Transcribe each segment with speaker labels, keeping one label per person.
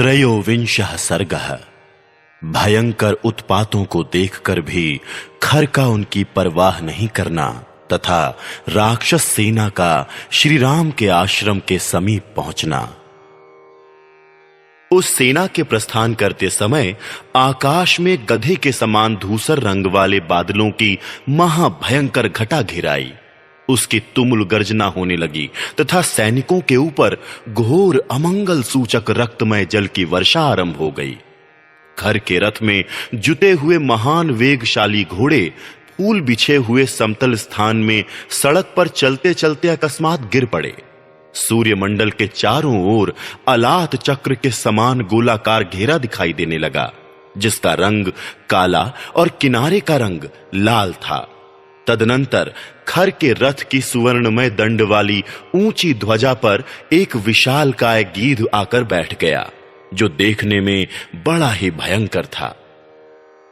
Speaker 1: त्रयोविंशः सर्गः। भयंकर उत्पातों को देखकर भी खर का उनकी परवाह नहीं करना तथा राक्षस सेना का श्री राम के आश्रम के समीप पहुंचना। उस सेना के प्रस्थान करते समय आकाश में गधे के समान धूसर रंग वाले बादलों की महाभयंकर घटा घिराई। उसकी तुमुल गर्जना होने लगी तथा सैनिकों के ऊपर घोर अमंगल सूचक रक्तमय जल की वर्षा आरंभ हो गई। खर के रथ में जुटे हुए महान वेगशाली घोड़े फूल बिछे हुए समतल स्थान में सड़क पर चलते चलते अकस्मात गिर पड़े। सूर्यमंडल के चारों ओर अलात चक्र के समान गोलाकार घेरा दिखाई देने लगा, जिसका रंग काला और किनारे का रंग लाल था। तदनंतर खर के रथ की सुवर्णमय दंड वाली ऊंची ध्वजा पर एक विशालकाय गीध आकर बैठ गया, जो देखने में बड़ा ही भयंकर था।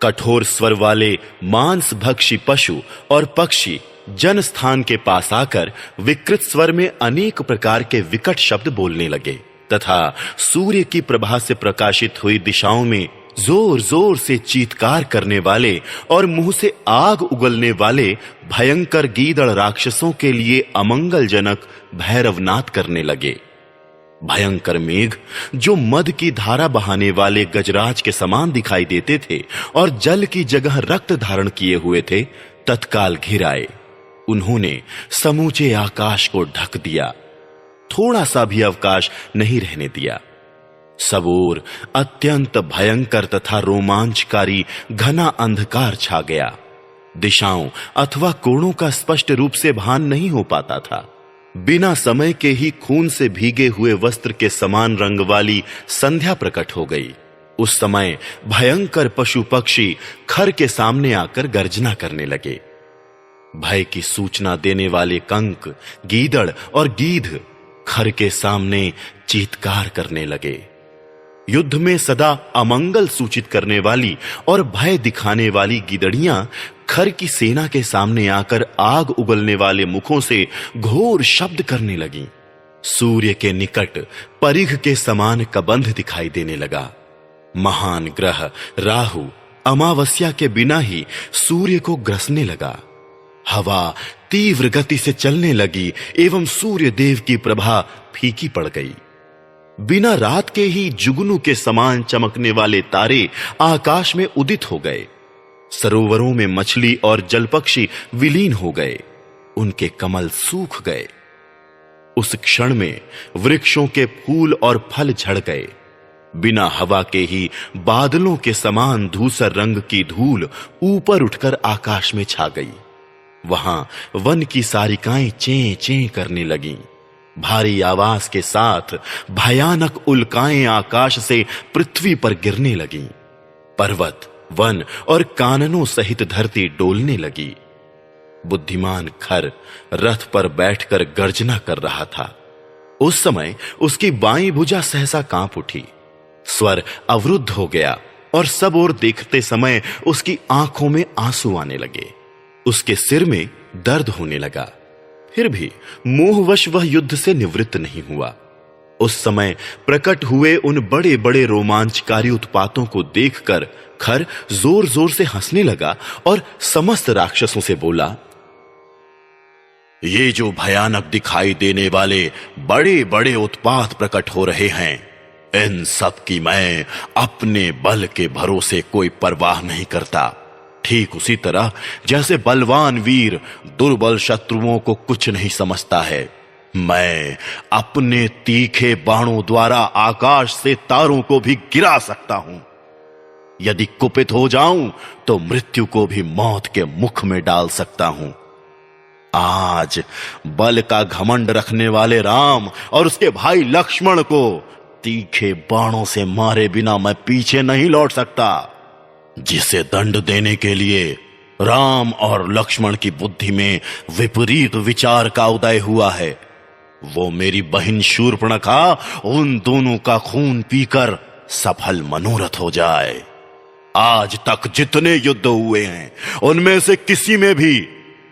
Speaker 1: कठोर स्वर वाले मांस भक्षी पशु और पक्षी जन स्थान के पास आकर विकृत स्वर में अनेक प्रकार के विकट शब्द बोलने लगे तथा सूर्य की प्रभा से प्रकाशित हुई दिशाओं में जोर जोर से चीत्कार करने वाले और मुंह से आग उगलने वाले भयंकर गीदड़ राक्षसों के लिए अमंगलजनक भैरवनाद करने लगे। भयंकर मेघ जो मद की धारा बहाने वाले गजराज के समान दिखाई देते थे और जल की जगह रक्त धारण किए हुए थे, तत्काल घिर आए। उन्होंने समूचे आकाश को ढक दिया, थोड़ा सा भी अवकाश नहीं रहने दिया। सब ओर अत्यंत भयंकर तथा रोमांचकारी घना अंधकार छा गया। दिशाओं अथवा कोणों का स्पष्ट रूप से भान नहीं हो पाता था। बिना समय के ही खून से भीगे हुए वस्त्र के समान रंग वाली संध्या प्रकट हो गई। उस समय भयंकर पशु पक्षी खर के सामने आकर गर्जना करने लगे। भय की सूचना देने वाले कंक, गीदड़ और गीध खर के सामने चीत्कार करने लगे। युद्ध में सदा अमंगल सूचित करने वाली और भय दिखाने वाली गिदड़ियां खर की सेना के सामने आकर आग उगलने वाले मुखों से घोर शब्द करने लगी। सूर्य के निकट परिघ के समान कबंध दिखाई देने लगा। महान ग्रह राहु अमावस्या के बिना ही सूर्य को ग्रसने लगा। हवा तीव्र गति से चलने लगी एवं सूर्य देव की प्रभा फीकी पड़ गई। बिना रात के ही जुगनू के समान चमकने वाले तारे आकाश में उदित हो गए। सरोवरों में मछली और जलपक्षी विलीन हो गए, उनके कमल सूख गए। उस क्षण में वृक्षों के फूल और फल झड़ गए। बिना हवा के ही बादलों के समान धूसर रंग की धूल ऊपर उठकर आकाश में छा गई। वहां वन की सारिकाएं चें चें करने लगीं। भारी आवाज के साथ भयानक उल्काएं आकाश से पृथ्वी पर गिरने लगीं। पर्वत, वन और काननों सहित धरती डोलने लगी। बुद्धिमान खर रथ पर बैठकर गर्जना कर रहा था। उस समय उसकी बाईं भुजा सहसा कांप उठी। स्वर अवरुद्ध हो गया और सब ओर देखते समय उसकी आंखों में आंसू आने लगे। उसके सिर में दर्द होने लगा। फिर भी मोहवश वह युद्ध से निवृत्त नहीं हुआ। उस समय प्रकट हुए उन बड़े बड़े रोमांचकारी उत्पातों को देखकर खर जोर जोर से हंसने लगा और समस्त राक्षसों से बोला, ये जो भयानक दिखाई देने वाले बड़े बड़े उत्पात प्रकट हो रहे हैं, इन सब की मैं अपने बल के भरोसे कोई परवाह नहीं करता। ठीक उसी तरह जैसे बलवान वीर दुर्बल शत्रुओं को कुछ नहीं समझता है, मैं अपने तीखे बाणों द्वारा आकाश से तारों को भी गिरा सकता हूं। यदि कुपित हो जाऊं तो मृत्यु को भी मौत के मुख में डाल सकता हूं। आज बल का घमंड रखने वाले राम और उसके भाई लक्ष्मण को तीखे बाणों से मारे बिना मैं पीछे नहीं लौट सकता। जिसे दंड देने के लिए राम और लक्ष्मण की बुद्धि में विपरीत विचार का उदय हुआ है, वो मेरी बहन शूर्पणखा उन दोनों का खून पीकर सफल मनोरथ हो जाए। आज तक जितने युद्ध हुए हैं उनमें से किसी में भी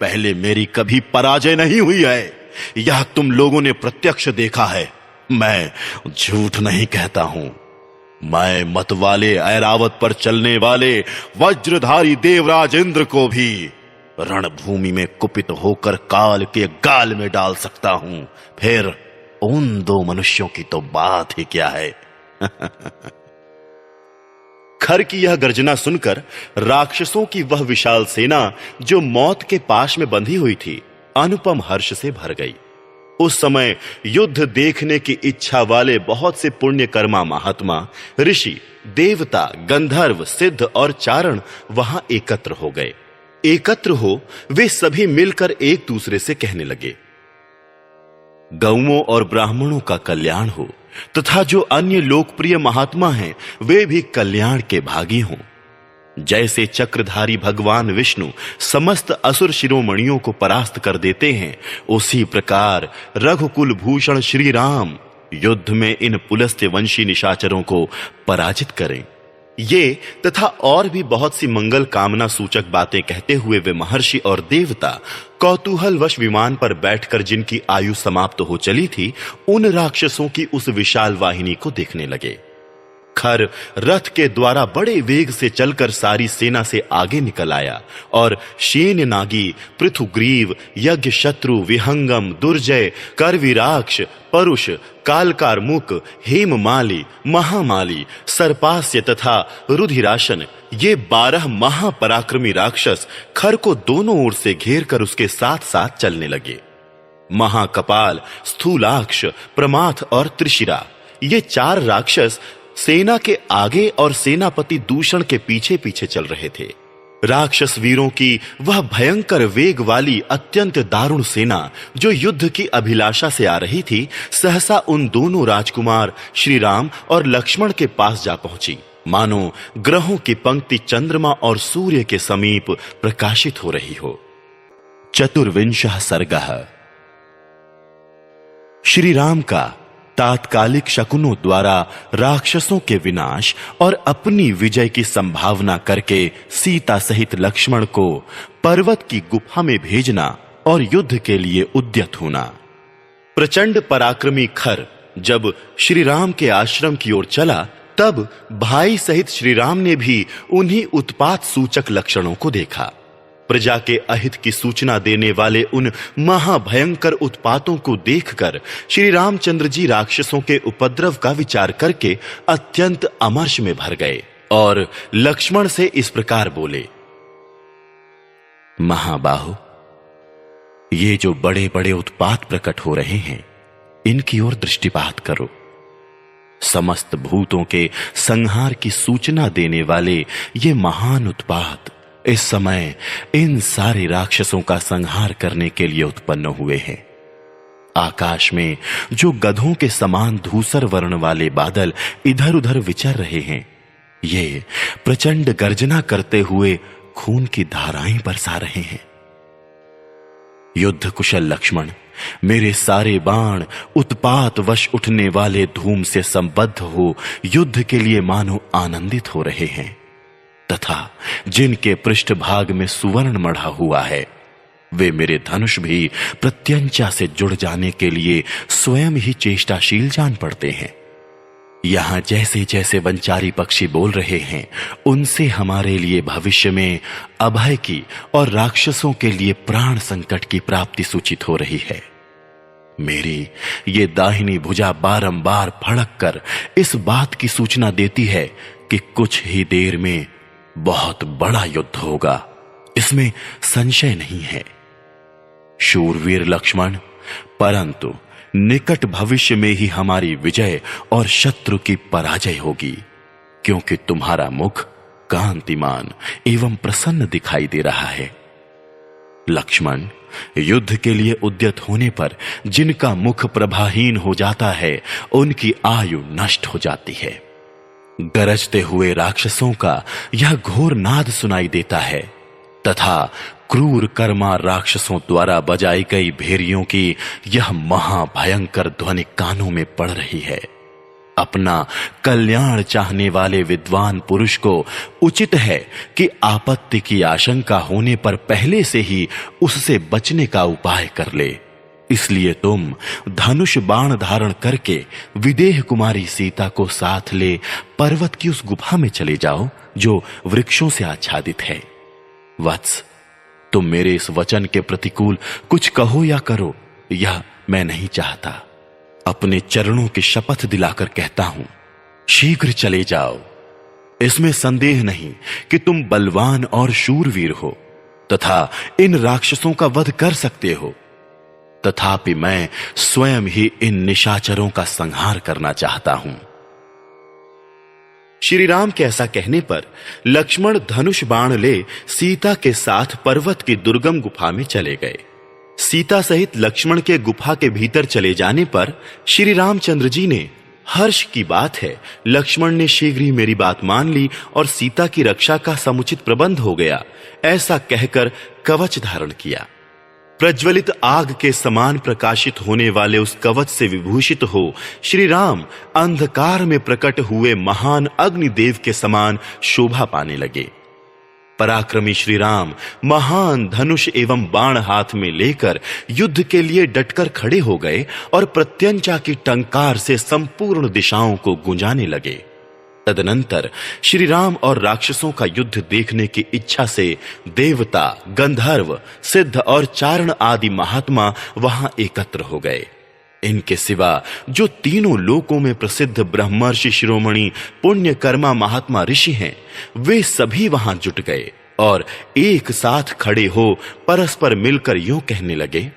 Speaker 1: पहले मेरी कभी पराजय नहीं हुई है। यह तुम लोगों ने प्रत्यक्ष देखा है, मैं झूठ नहीं कहता हूं। मैं मतवाले ऐरावत पर चलने वाले वज्रधारी देवराज इंद्र को भी रणभूमि में कुपित होकर काल के गाल में डाल सकता हूं, फिर उन दो मनुष्यों की तो बात ही क्या है। खर की यह गर्जना सुनकर राक्षसों की वह विशाल सेना जो मौत के पाश में बंधी हुई थी, अनुपम हर्ष से भर गई। उस समय युद्ध देखने की इच्छा वाले बहुत से पुण्यकर्मा महात्मा, ऋषि, देवता, गंधर्व, सिद्ध और चारण वहां एकत्र हो गए। एकत्र हो वे सभी मिलकर एक दूसरे से कहने लगे, गौओं और ब्राह्मणों का कल्याण हो तथा जो अन्य लोकप्रिय महात्मा हैं वे भी कल्याण के भागी हों। जैसे चक्रधारी भगवान विष्णु समस्त असुर शिरोमणियों को परास्त कर देते हैं, उसी प्रकार रघुकुल भूषण श्री राम युद्ध में इन पुलस्त्य वंशी निशाचरों को पराजित करें। ये तथा और भी बहुत सी मंगल कामना सूचक बातें कहते हुए वे महर्षि और देवता कौतूहलवश विमान पर बैठकर जिनकी आयु समाप्त हो चली थी, उन राक्षसों की उस विशाल वाहिनी को देखने लगे। खर रथ के द्वारा बड़े वेग से चलकर सारी सेना से आगे निकल आया और शेन नागी, पृथुग्रीव, यज्ञ शत्रु, विहंगम, दुर्जय, करविराक्ष, परुष, कालकारमुक, हेममाली, महामाली, सर्पास्य तथा रुधिराशन, ये 12 महापराक्रमी राक्षस खर को दोनों ओर से घेर कर उसके साथ साथ चलने लगे। महाकपाल, स्थूलाक्ष, प्रमाथ और त्रिशिरा, ये 4 राक्षस सेना के आगे और सेनापति दूषण के पीछे पीछे चल रहे थे। राक्षस वीरों की वह भयंकर वेग वाली अत्यंत दारुण सेना जो युद्ध की अभिलाषा से आ रही थी, सहसा उन दोनों राजकुमार श्री राम और लक्ष्मण के पास जा पहुंची, मानो ग्रहों की पंक्ति चंद्रमा और सूर्य के समीप प्रकाशित हो रही हो। चतुर्विंशः सर्गः। श्री राम का तात्कालिक शकुनों द्वारा राक्षसों के विनाश और अपनी विजय की संभावना करके सीता सहित लक्ष्मण को पर्वत की गुफा में भेजना और युद्ध के लिए उद्यत होना। प्रचंड पराक्रमी खर जब श्री राम के आश्रम की ओर चला, तब भाई सहित श्री राम ने भी उन्हीं उत्पात सूचक लक्षणों को देखा। प्रजा के अहित की सूचना देने वाले उन महाभयंकर उत्पातों को देखकर श्री रामचंद्र जी राक्षसों के उपद्रव का विचार करके अत्यंत अमर्ष में भर गए और लक्ष्मण से इस प्रकार बोले, महाबाहु, ये जो बड़े बड़े उत्पात प्रकट हो रहे हैं, इनकी ओर दृष्टिपात करो। समस्त भूतों के संहार की सूचना देने वाले ये महान उत्पात इस समय इन सारे राक्षसों का संहार करने के लिए उत्पन्न हुए हैं। आकाश में जो गधों के समान धूसर वर्ण वाले बादल इधर उधर विचर रहे हैं, ये प्रचंड गर्जना करते हुए खून की धाराएं बरसा रहे हैं। युद्ध कुशल लक्ष्मण, मेरे सारे बाण उत्पात वश उठने वाले धूम से संबद्ध हो युद्ध के लिए मानो आनंदित हो रहे हैं, तथा जिनके पृष्ठभाग में सुवर्ण मढ़ा हुआ है, वे मेरे धनुष भी प्रत्यंचा से जुड़ जाने के लिए स्वयं ही चेष्टाशील जान पड़ते हैं। यहां जैसे जैसे वंचारी पक्षी बोल रहे हैं, उनसे हमारे लिए भविष्य में अभय की और राक्षसों के लिए प्राण संकट की प्राप्ति सूचित हो रही है। मेरी ये दाहिनी भुजा बारंबार फड़क कर इस बात की सूचना देती है कि कुछ ही देर में बहुत बड़ा युद्ध होगा, इसमें संशय नहीं है। शूरवीर लक्ष्मण, परंतु निकट भविष्य में ही हमारी विजय और शत्रु की पराजय होगी, क्योंकि तुम्हारा मुख कांतिमान एवं प्रसन्न दिखाई दे रहा है। लक्ष्मण, युद्ध के लिए उद्यत होने पर जिनका मुख प्रभाहीन हो जाता है, उनकी आयु नष्ट हो जाती है। गरजते हुए राक्षसों का यह घोर नाद सुनाई देता है तथा क्रूर कर्मा राक्षसों द्वारा बजाई गई भेरियों की यह महाभयंकर ध्वनि कानों में पड़ रही है। अपना कल्याण चाहने वाले विद्वान पुरुष को उचित है कि आपत्ति की आशंका होने पर पहले से ही उससे बचने का उपाय कर ले, इसलिए तुम धनुष बाण धारण करके विदेह कुमारी सीता को साथ ले पर्वत की उस गुफा में चले जाओ जो वृक्षों से आच्छादित है। वत्स, तुम मेरे इस वचन के प्रतिकूल कुछ कहो या करो, यह मैं नहीं चाहता। अपने चरणों की शपथ दिलाकर कहता हूं, शीघ्र चले जाओ। इसमें संदेह नहीं कि तुम बलवान और शूरवीर हो तथा इन राक्षसों का वध कर सकते हो, तथापि मैं स्वयं ही इन निशाचरों का संहार करना चाहता हूं। श्री राम के ऐसा कहने पर लक्ष्मण धनुष बाण ले सीता के साथ पर्वत की दुर्गम गुफा में चले गए। सीता सहित लक्ष्मण के गुफा के भीतर चले जाने पर श्री रामचंद्र जी ने, हर्ष की बात है, लक्ष्मण ने शीघ्र ही मेरी बात मान ली और सीता की रक्षा का समुचित प्रबंध हो गया, ऐसा कहकर कवच धारण किया। प्रज्वलित आग के समान प्रकाशित होने वाले उस कवच से विभूषित हो श्री राम अंधकार में प्रकट हुए महान अग्निदेव के समान शोभा पाने लगे। पराक्रमी श्री राम महान धनुष एवं बाण हाथ में लेकर युद्ध के लिए डटकर खड़े हो गए और प्रत्यंचा की टंकार से संपूर्ण दिशाओं को गुंजाने लगे। तदनंतर श्री राम और राक्षसों का युद्ध देखने की इच्छा से देवता, गंधर्व, सिद्ध और चारण आदि महात्मा वहां एकत्र हो गए। इनके सिवा जो तीनों लोकों में प्रसिद्ध ब्रह्मर्षि शिरोमणि पुण्यकर्मा महात्मा ऋषि हैं, वे सभी वहां जुट गए और एक साथ खड़े हो परस्पर मिलकर यूं कहने लगे,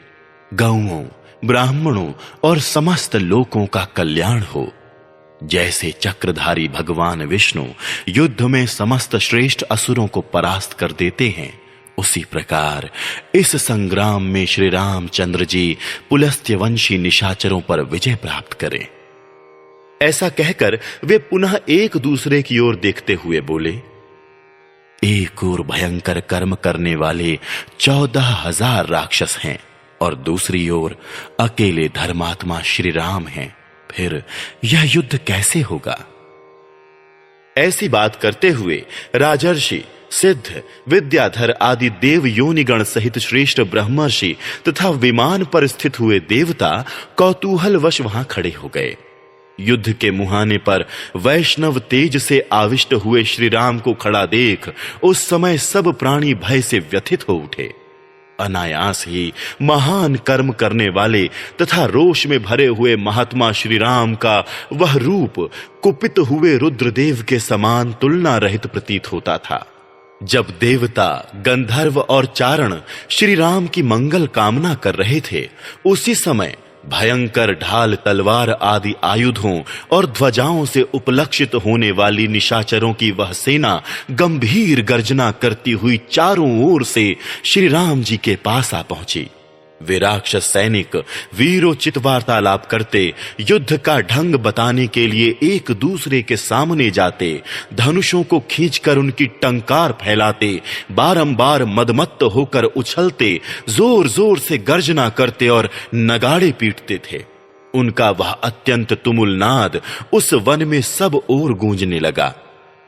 Speaker 1: गौओं, ब्राह्मणों और समस्त लोकों का कल्याण हो। जैसे चक्रधारी भगवान विष्णु युद्ध में समस्त श्रेष्ठ असुरों को परास्त कर देते हैं, उसी प्रकार इस संग्राम में श्री रामचंद्र जी पुलस्त्यवंशी निशाचरों पर विजय प्राप्त करें। ऐसा कहकर वे पुनः एक दूसरे की ओर देखते हुए बोले, एक ओर भयंकर कर्म करने वाले 14,000 राक्षस हैं और दूसरी ओर अकेले धर्मात्मा श्री राम हैं, फिर यह युद्ध कैसे होगा? ऐसी बात करते हुए राजर्षि, सिद्ध, विद्याधर आदि देव योनिगण सहित श्रेष्ठ ब्रह्मर्षि तथा विमान पर स्थित हुए देवता कौतूहलवश वहां खड़े हो गए। युद्ध के मुहाने पर वैष्णव तेज से आविष्ट हुए श्री राम को खड़ा देख उस समय सब प्राणी भय से व्यथित हो उठे। अनायास ही महान कर्म करने वाले तथा रोष में भरे हुए महात्मा श्री राम का वह रूप कुपित हुए रुद्रदेव के समान तुलना रहित प्रतीत होता था। जब देवता, गंधर्व और चारण श्री राम की मंगल कामना कर रहे थे, उसी समय भयंकर ढाल, तलवार आदि आयुधों और ध्वजाओं से उपलक्षित होने वाली निशाचरों की वह सेना गंभीर गर्जना करती हुई चारों ओर से श्री राम जी के पास आ पहुंची। वे राक्षस सैनिक वीरोचित वार्तालाप करते, युद्ध का ढंग बताने के लिए एक दूसरे के सामने जाते, धनुषों को खींचकर उनकी टंकार फैलाते, बारंबार मदमत्त होकर उछलते, जोर जोर से गर्जना करते और नगाड़े पीटते थे। उनका वह अत्यंत तुमुल नाद उस वन में सब ओर गूंजने लगा।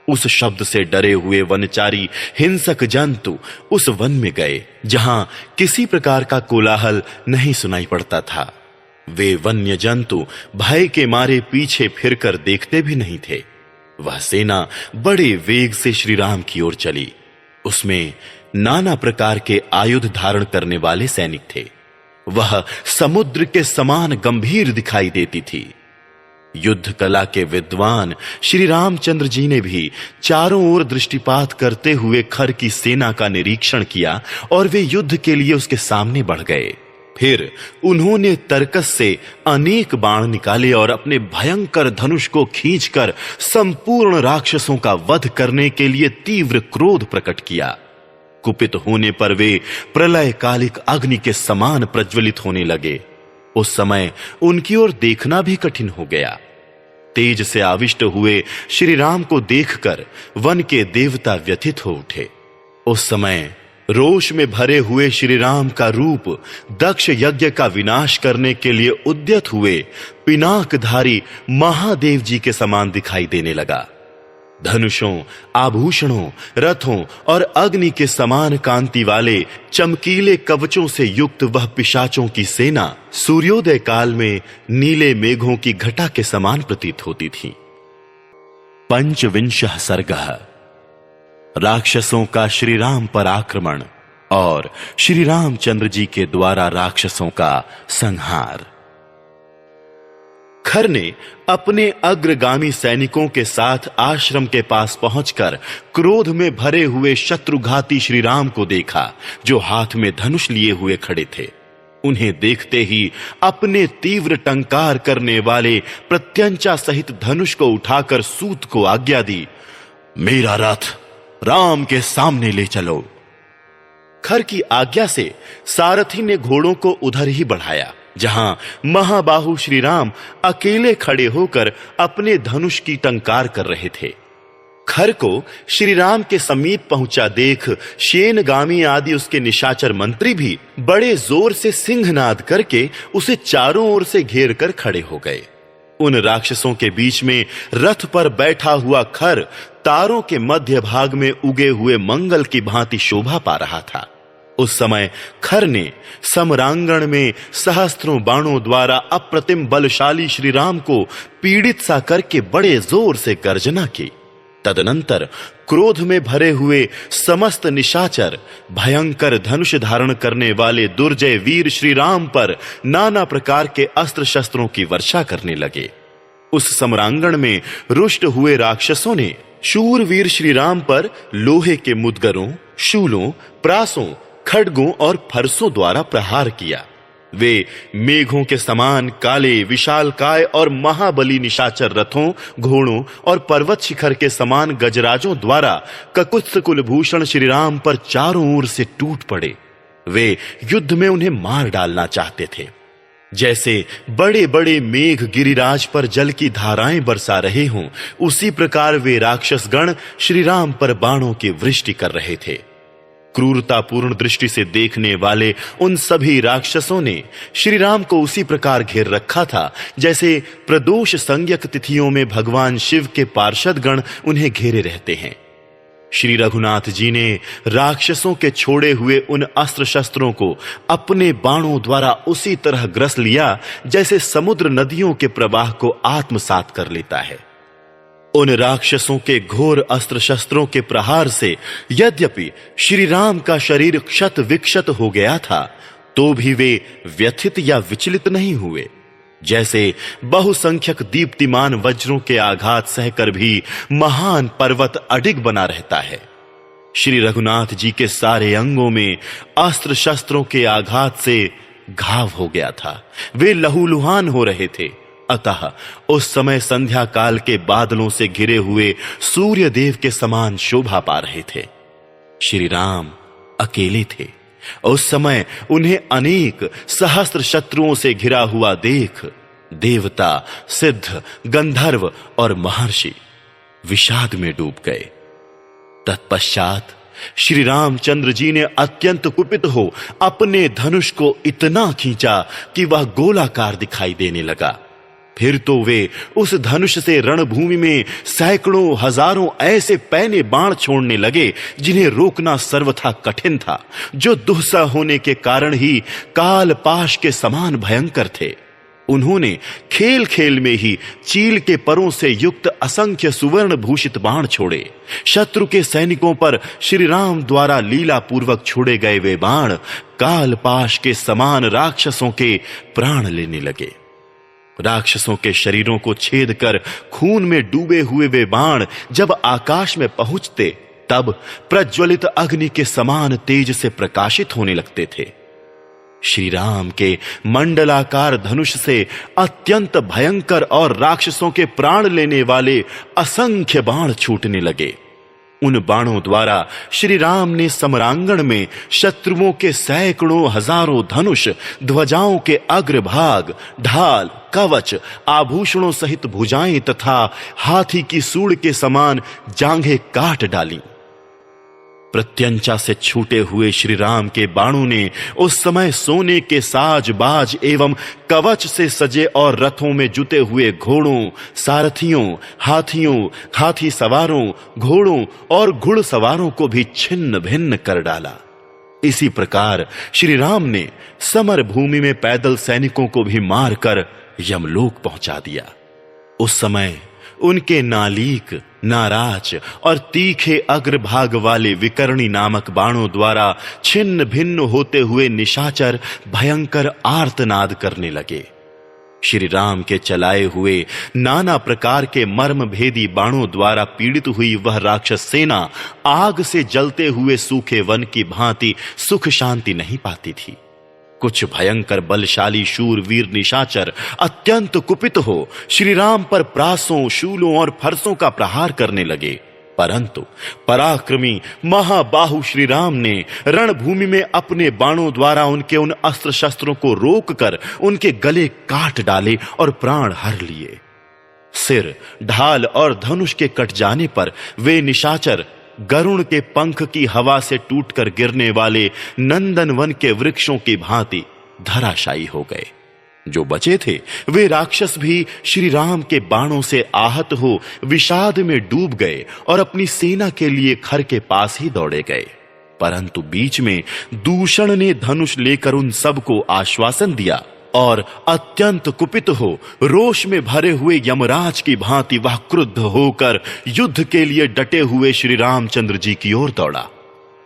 Speaker 1: उस शब्द से डरे हुए वनचारी हिंसक जंतु उस वन में गए जहां किसी प्रकार का कोलाहल नहीं सुनाई पड़ता था। वे वन्य जंतु भय के मारे पीछे फिरकर देखते भी नहीं थे। वह सेना बड़े वेग से श्री राम की ओर चली। उसमें नाना प्रकार के आयुध धारण करने वाले सैनिक थे। वह समुद्र के समान गंभीर दिखाई देती थी। युद्ध कला के विद्वान श्री रामचंद्र जी ने भी चारों ओर दृष्टिपात करते हुए खर की सेना का निरीक्षण किया और वे युद्ध के लिए उसके सामने बढ़ गए। फिर उन्होंने तर्कस से अनेक बाण निकाले और अपने भयंकर धनुष को खींचकर संपूर्ण राक्षसों का वध करने के लिए तीव्र क्रोध प्रकट किया। कुपित होने पर वे प्रलयकालिक अग्नि के समान प्रज्वलित होने लगे। उस समय उनकी ओर देखना भी कठिन हो गया। तेज से आविष्ट हुए श्री राम को देखकर वन के देवता व्यथित हो उठे। उस समय रोष में भरे हुए श्री राम का रूप दक्ष यज्ञ का विनाश करने के लिए उद्यत हुए पिनाकधारी महादेव जी के समान दिखाई देने लगा। धनुषों, आभूषणों, रथों और अग्नि के समान कांति वाले चमकीले कवचों से युक्त वह पिशाचों की सेना सूर्योदय काल में नीले मेघों की घटा के समान प्रतीत होती थी। पंचविंशः सर्गः। राक्षसों का श्री राम पर आक्रमण और श्री रामचंद्र जी के द्वारा राक्षसों का संहार। खर ने अपने अग्रगामी सैनिकों के साथ आश्रम के पास पहुंचकर क्रोध में भरे हुए शत्रुघाती श्री राम को देखा, जो हाथ में धनुष लिए हुए खड़े थे। उन्हें देखते ही अपने तीव्र टंकार करने वाले प्रत्यंचा सहित धनुष को उठाकर सूत को आज्ञा दी, मेरा रथ राम के सामने ले चलो। खर की आज्ञा से सारथी ने घोड़ों को उधर ही बढ़ाया जहां महाबाहु श्री राम अकेले खड़े होकर अपने धनुष की टंकार कर रहे थे। खर को श्री राम के समीप पहुंचा देख शेनगामी आदि उसके निशाचर मंत्री भी बड़े जोर से सिंहनाद करके उसे चारों ओर से घेर कर खड़े हो गए। उन राक्षसों के बीच में रथ पर बैठा हुआ खर तारों के मध्य भाग में उगे हुए मंगल की भांति शोभा पा रहा था। उस समय खर ने समरांगण में सहस्त्रों बाणों द्वारा अप्रतिम बलशाली श्री राम को पीड़ित सा करके बड़े जोर से गर्जना की। तदनंतर क्रोध में भरे हुए समस्त निशाचर भयंकर धनुष धारण करने वाले दुर्जय वीर श्री राम पर नाना प्रकार के अस्त्र शस्त्रों की वर्षा करने लगे। उस समरांगण में रुष्ट हुए राक्षसों ने शूरवीर श्री राम पर लोहे के मुदगरों, शूलों, प्रासों, खड्गों और फरसों द्वारा प्रहार किया। वे मेघों के समान काले विशालकाय और महाबली निशाचर रथों, घोड़ों और पर्वत शिखर के समान गजराजों द्वारा ककुत्स कुलभूषण श्री राम पर चारों ओर से टूट पड़े। वे युद्ध में उन्हें मार डालना चाहते थे। जैसे बड़े बड़े मेघ गिरिराज पर जल की धाराएं बरसा रहे हों, उसी प्रकार वे राक्षस गण श्री राम पर बाणों की वृष्टि कर रहे थे। क्रूरतापूर्ण दृष्टि से देखने वाले उन सभी राक्षसों ने श्री राम को उसी प्रकार घेर रखा था जैसे प्रदोष संज्ञक तिथियों में भगवान शिव के पार्षद गण उन्हें घेरे रहते हैं। श्री रघुनाथ जी ने राक्षसों के छोड़े हुए उन अस्त्र शस्त्रों को अपने बाणों द्वारा उसी तरह ग्रस लिया जैसे समुद्र नदियों के प्रवाह को आत्मसात कर लेता है। उन राक्षसों के घोर अस्त्र शस्त्रों के प्रहार से यद्यपि श्री राम का शरीर क्षत विक्षत हो गया था, तो भी वे व्यथित या विचलित नहीं हुए। जैसे बहुसंख्यक दीप्तिमान वज्रों के आघात सहकर भी महान पर्वत अडिग बना रहता है, श्री रघुनाथ जी के सारे अंगों में अस्त्र शस्त्रों के आघात से घाव हो गया था। वे लहूलुहान हो रहे थे। अतः उस समय संध्या काल के बादलों से घिरे हुए सूर्य देव के समान शोभा पा रहे थे। श्री राम अकेले थे। उस समय उन्हें अनेक सहस्त्र शत्रुओं से घिरा हुआ देख देवता, सिद्ध, गंधर्व और महर्षि विषाद में डूब गए। तत्पश्चात श्री रामचंद्र जी ने अत्यंत कुपित हो अपने धनुष को इतना खींचा कि वह गोलाकार दिखाई देने लगा। फिर तो वे उस धनुष से रणभूमि में सैकड़ों हजारों ऐसे पैने बाण छोड़ने लगे जिन्हें रोकना सर्वथा कठिन था, जो दुस्सह होने के कारण ही काल पाश के समान भयंकर थे। उन्होंने खेल खेल में ही चील के परों से युक्त असंख्य सुवर्ण भूषित बाण छोड़े। शत्रु के सैनिकों पर श्री राम द्वारा लीला पूर्वक छोड़े गए वे बाण काल पाश के समान राक्षसों के प्राण लेने लगे। राक्षसों के शरीरों को छेद कर खून में डूबे हुए वे बाण जब आकाश में पहुंचते, तब प्रज्वलित अग्नि के समान तेज से प्रकाशित होने लगते थे। श्री राम के मंडलाकार धनुष से अत्यंत भयंकर और राक्षसों के प्राण लेने वाले असंख्य बाण छूटने लगे। उन बाणों द्वारा श्री राम ने समरांगण में शत्रुओं के सैकड़ों हजारों धनुष, ध्वजाओं के अग्रभाग, ढाल, कवच, आभूषणों सहित भुजाएं तथा हाथी की सूंड के समान जांघें काट डाली। प्रत्यंचा से छूटे हुए श्री राम के बाणों ने उस समय सोने के साज बाज एवं कवच से सजे और रथों में जुते हुए घोड़ों, सारथियों, हाथियों, हाथी सवारों, घोड़ों और घुड़सवारों को भी छिन्न भिन्न कर डाला। इसी प्रकार श्री राम ने समर भूमि में पैदल सैनिकों को भी मारकर यमलोक पहुंचा दिया। उस समय उनके नालीक, नाराज और तीखे अग्रभाग वाले विकर्णी नामक बाणों द्वारा छिन्न भिन्न होते हुए निशाचर भयंकर आर्तनाद करने लगे। श्री राम के चलाए हुए नाना प्रकार के मर्म भेदी बाणों द्वारा पीड़ित हुई वह राक्षस सेना आग से जलते हुए सूखे वन की भांति सुख शांति नहीं पाती थी। कुछ भयंकर बलशाली शूरवीर निशाचर अत्यंत कुपित हो श्री राम पर प्रासों, शूलों और फरसों का प्रहार करने लगे, परंतु पराक्रमी महाबाहु श्री राम ने रणभूमि में अपने बाणों द्वारा उनके उन अस्त्र शस्त्रों को रोककर उनके गले काट डाले और प्राण हर लिए। सिर, ढाल और धनुष के कट जाने पर वे निशाचर गरुण के पंख की हवा से टूटकर गिरने वाले नंदनवन के वृक्षों की भांति धराशायी हो गए। जो बचे थे वे राक्षस भी श्री राम के बाणों से आहत हो विषाद में डूब गए और अपनी सेना के लिए खर के पास ही दौड़े गए। परंतु बीच में दूषण ने धनुष लेकर उन सबको आश्वासन दिया और अत्यंत कुपित हो रोष में भरे हुए यमराज की भांति वह क्रुद्ध होकर युद्ध के लिए डटे हुए श्री रामचंद्र जी की ओर दौड़ा।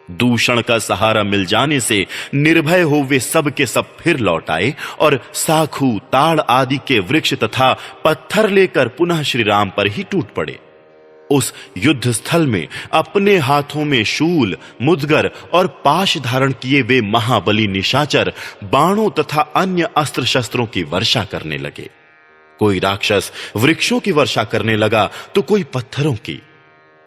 Speaker 1: दूषण का सहारा मिल जाने से निर्भय हो वे सब के सब फिर लौट आए और साखू, ताड़ आदि के वृक्ष तथा पत्थर लेकर पुनः श्री राम पर ही टूट पड़े। उस युद्ध स्थल में अपने हाथों में शूल, मुद्गर और पाश धारण किए वे महाबली निशाचर बाणों तथा अन्य अस्त्र शस्त्रों की वर्षा करने लगे। कोई राक्षस वृक्षों की वर्षा करने लगा तो कोई पत्थरों की।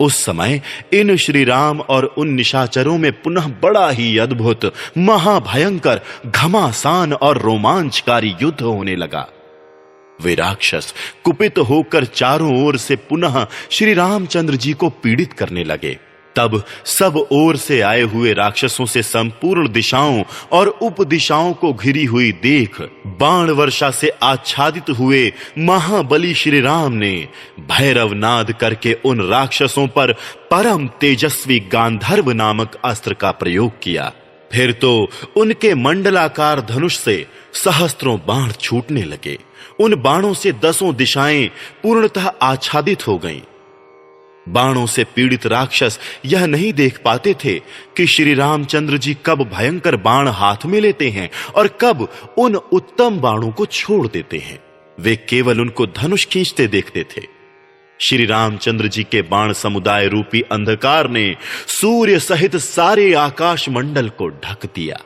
Speaker 1: उस समय इन श्री राम और उन निशाचरों में पुनः बड़ा ही अद्भुत, महाभयंकर, घमासान और रोमांचकारी युद्ध होने लगा। वे राक्षस कुपित होकर चारों ओर से पुनः श्री रामचंद्र जी को पीड़ित करने लगे। तब सब ओर से आए हुए राक्षसों से संपूर्ण दिशाओं और उपदिशाओं को घिरी हुई देख बाण वर्षा से आच्छादित हुए महाबली श्री राम ने भैरव नाद करके उन राक्षसों पर परम तेजस्वी गांधर्व नामक अस्त्र का प्रयोग किया। फिर तो उनके मंडलाकार धनुष से सहस्त्रों बाण छूटने लगे। उन बाणों से 10 दिशाएं पूर्णतः आच्छादित हो गईं। बाणों से पीड़ित राक्षस यह नहीं देख पाते थे कि श्री रामचंद्र जी कब भयंकर बाण हाथ में लेते हैं और कब उन उत्तम बाणों को छोड़ देते हैं। वे केवल उनको धनुष खींचते देखते थे। श्री रामचंद्र जी के बाण समुदाय रूपी अंधकार ने सूर्य सहित सारे आकाश मंडल को ढक दिया।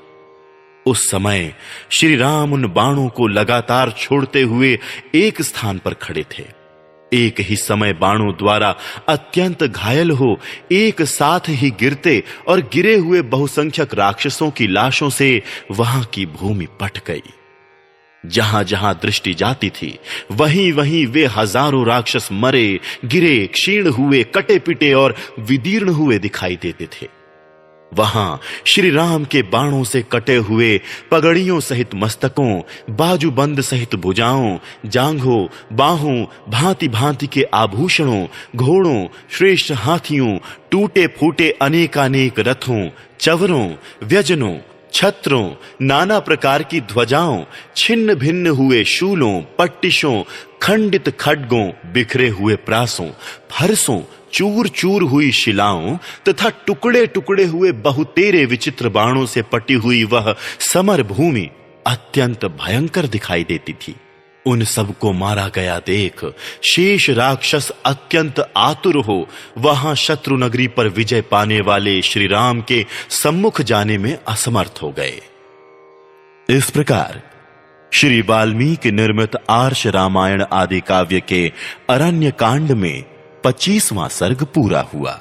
Speaker 1: उस समय श्री राम उन बाणों को लगातार छोड़ते हुए एक स्थान पर खड़े थे। एक ही समय बाणों द्वारा अत्यंत घायल हो एक साथ ही गिरते और गिरे हुए बहुसंख्यक राक्षसों की लाशों से वहां की भूमि पट गई। जहां जहां दृष्टि जाती थी वहीं वहीं वे हजारों राक्षस मरे, गिरे, क्षीण हुए, कटे पिटे और विदीर्ण हुए दिखाई देते थे। वहां श्री राम के बाणों से कटे हुए पगड़ियों सहित मस्तकों, बाजूबंद सहित भुजाओं, जांघों, बाहों, भांति भांति के आभूषणों, घोड़ों, श्रेष्ठ हाथियों, टूटे फूटे अनेकानेक रथों, चवरों, व्यजनों, छत्रों, नाना प्रकार की ध्वजाओं, छिन्न भिन्न हुए शूलों, पट्टिशों, खंडित खड्गों, बिखरे हुए प्रासों, फरसों, चूर चूर हुई शिलाओं तथा टुकड़े टुकड़े हुए बहुतेरे विचित्र बाणों से पटी हुई वह समर भूमि अत्यंत भयंकर दिखाई देती थी। उन सबको मारा गया देख शेष राक्षस अत्यंत आतुर हो वहां शत्रु नगरी पर विजय पाने वाले श्री राम के सम्मुख जाने में असमर्थ हो गए। इस प्रकार श्री वाल्मीकि निर्मित आर्ष रामायण आदि काव्य के अरण्य कांड में 25वां सर्ग पूरा हुआ।